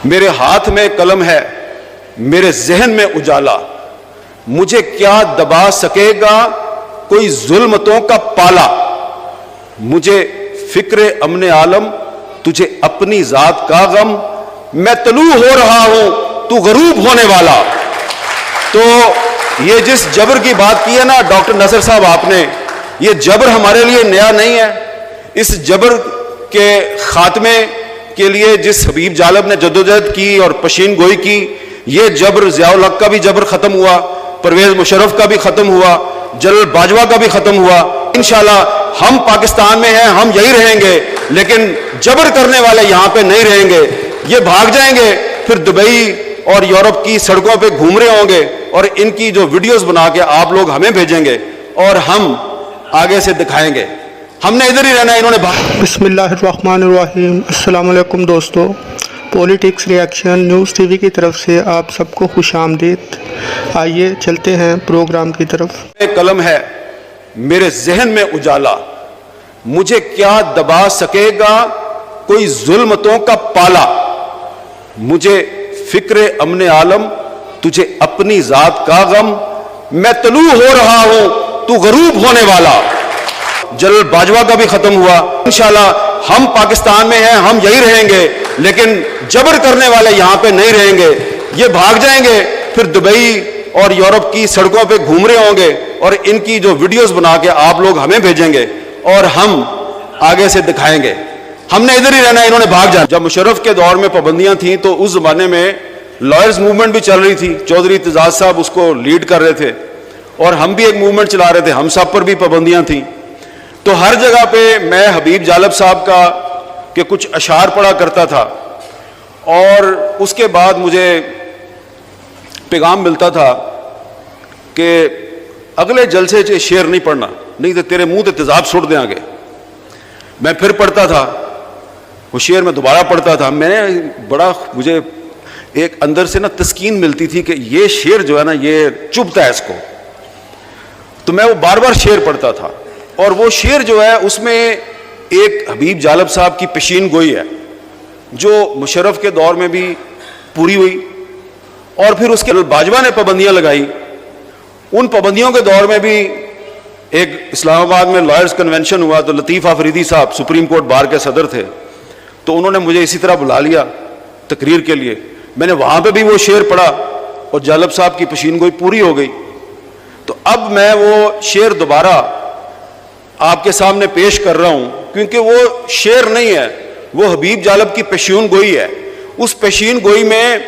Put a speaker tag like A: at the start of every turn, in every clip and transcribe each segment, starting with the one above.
A: میرے ہاتھ میں قلم ہے، میرے ذہن میں اجالا، مجھے کیا دبا سکے گا کوئی ظلمتوں کا پالا، مجھے فکر امن عالم، تجھے اپنی ذات کا غم، میں طلوع ہو رہا ہوں تو غروب ہونے والا۔ تو یہ جس جبر کی بات کی ہے نا ڈاکٹر نصر صاحب آپ نے، یہ جبر ہمارے لیے نیا نہیں ہے۔ اس جبر کے خاتمے کے لیے جس حبیب جالب نے جدوجہد کی اور پشین گوئی کی، یہ جبر ضیاء الحق کا بھی جبر ختم ہوا، پرویز مشرف کا بھی ختم ہوا، جلال باجوہ کا بھی ختم ہوا۔ انشاءاللہ ہم پاکستان میں ہیں، ہم یہی رہیں گے، لیکن جبر کرنے والے یہاں پہ نہیں رہیں گے، یہ بھاگ جائیں گے، پھر دبئی اور یورپ کی سڑکوں پہ گھوم رہے ہوں گے، اور ان کی جو ویڈیوز بنا کے آپ لوگ ہمیں بھیجیں گے اور ہم آگے سے دکھائیں گے۔ ہم نے ادھر ہی رہنا ہے، انہوں نے
B: بسم اللہ الرحمن الرحیم۔ السلام علیکم دوستو، politics reaction news T V کی طرف سے آپ سب کو خوش آمدید۔ آئیے چلتے ہیں پروگرام کی طرف۔
A: قلم ہے، میرے ذہن میں اجالا، مجھے کیا دبا سکے گا کوئی ظلمتوں کا پالا، مجھے فکر امن عالم، تجھے اپنی ذات کا غم، میں طلوع ہو رہا ہوں تو غروب ہونے والا۔ جلال باجوہ کا بھی ختم ہوا۔ انشاءاللہ ہم پاکستان میں ہیں، ہم یہی رہیں گے، لیکن جبر کرنے والے یہاں پہ نہیں رہیں گے، یہ بھاگ جائیں گے، پھر دبئی اور یورپ کی سڑکوں پہ گھوم رہے ہوں گے، اور ان کی جو ویڈیوز بنا کے آپ لوگ ہمیں بھیجیں گے اور ہم آگے سے دکھائیں گے۔ ہم نے ادھر ہی رہنا ہے، انہوں نے بھاگ جانا۔ جب مشرف کے دور میں پابندیاں تھیں تو اس زمانے میں لائرز موومنٹ بھی چل رہی تھی، چودھری اعتزاز صاحب اس کو لیڈ کر رہے تھے، اور ہم بھی ایک موومنٹ چلا رہے تھے، ہم سب پر بھی پابندیاں تھیں۔ تو ہر جگہ پہ میں حبیب جالب صاحب کا کہ کچھ اشعار پڑھا کرتا تھا، اور اس کے بعد مجھے پیغام ملتا تھا کہ اگلے جلسے سے شعر نہیں پڑھنا، نہیں تو تیرے منہ تے تیزاب سٹ دیں گے۔ میں پھر پڑھتا تھا وہ شعر، میں دوبارہ پڑھتا تھا، میں نے بڑا، مجھے ایک اندر سے نا تسکین ملتی تھی کہ یہ شعر جو ہے نا یہ چبھتا ہے اس کو، تو میں وہ بار بار شعر پڑھتا تھا۔ اور وہ شعر جو ہے اس میں ایک حبیب جالب صاحب کی پشین گوئی ہے جو مشرف کے دور میں بھی پوری ہوئی، اور پھر اس کے باجوہ نے پابندیاں لگائی۔ ان پابندیوں کے دور میں بھی ایک اسلام آباد میں لائرز کنونشن ہوا، تو لطیف آفریدی صاحب سپریم کورٹ بار کے صدر تھے، تو انہوں نے مجھے اسی طرح بلا لیا تقریر کے لیے۔ میں نے وہاں پہ بھی وہ شعر پڑھا اور جالب صاحب کی پشین گوئی پوری ہو گئی۔ تو اب میں وہ شعر دوبارہ آپ کے سامنے پیش کر رہا ہوں، کیونکہ وہ شعر نہیں ہے، وہ حبیب جالب کی پشین گوئی ہے۔ اس پشین گوئی میں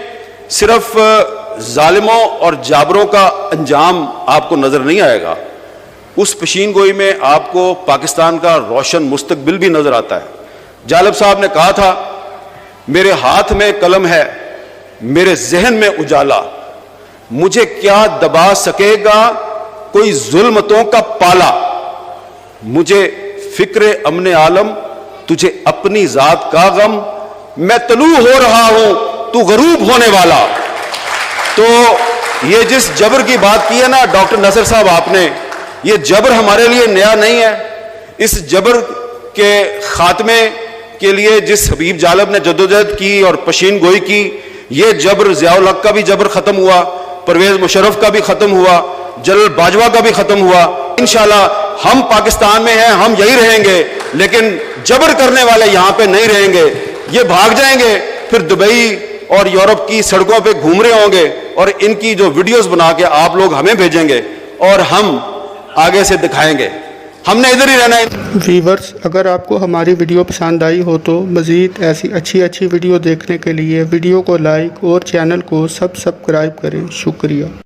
A: صرف ظالموں اور جابروں کا انجام آپ کو نظر نہیں آئے گا، اس پشین گوئی میں آپ کو پاکستان کا روشن مستقبل بھی نظر آتا ہے۔ جالب صاحب نے کہا تھا، میرے ہاتھ میں قلم ہے، میرے ذہن میں اجالا، مجھے کیا دبا سکے گا کوئی ظلمتوں کا پالا، مجھے فکر امن عالم، تجھے اپنی ذات کا غم، میں طلوع ہو رہا ہوں تو غروب ہونے والا۔ تو یہ جس جبر کی بات کی ہے نا ڈاکٹر نصر صاحب آپ نے، یہ جبر ہمارے لیے نیا نہیں ہے۔ اس جبر کے خاتمے کے لیے جس حبیب جالب نے جدوجہد کی اور پشین گوئی کی، یہ جبر ضیاء الحق کا بھی جبر ختم ہوا، پرویز مشرف کا بھی ختم ہوا، جلال باجوہ کا بھی ختم ہوا۔ انشاءاللہ ہم پاکستان میں ہیں، ہم یہی رہیں گے، لیکن جبر کرنے والے یہاں پہ نہیں رہیں گے، یہ بھاگ جائیں گے، پھر دبئی اور یورپ کی سڑکوں پہ گھوم رہے ہوں گے، اور ان کی جو ویڈیوز بنا کے آپ لوگ ہمیں بھیجیں گے اور ہم آگے سے دکھائیں گے۔ ہم نے ادھر ہی رہنا ہے۔
B: ویورز، اگر آپ کو ہماری ویڈیو پسند آئی ہو تو مزید ایسی اچھی ویڈیو دیکھنے کے لیے ویڈیو کو لائک اور چینل کو سبسکرائب کریں۔ شکریہ۔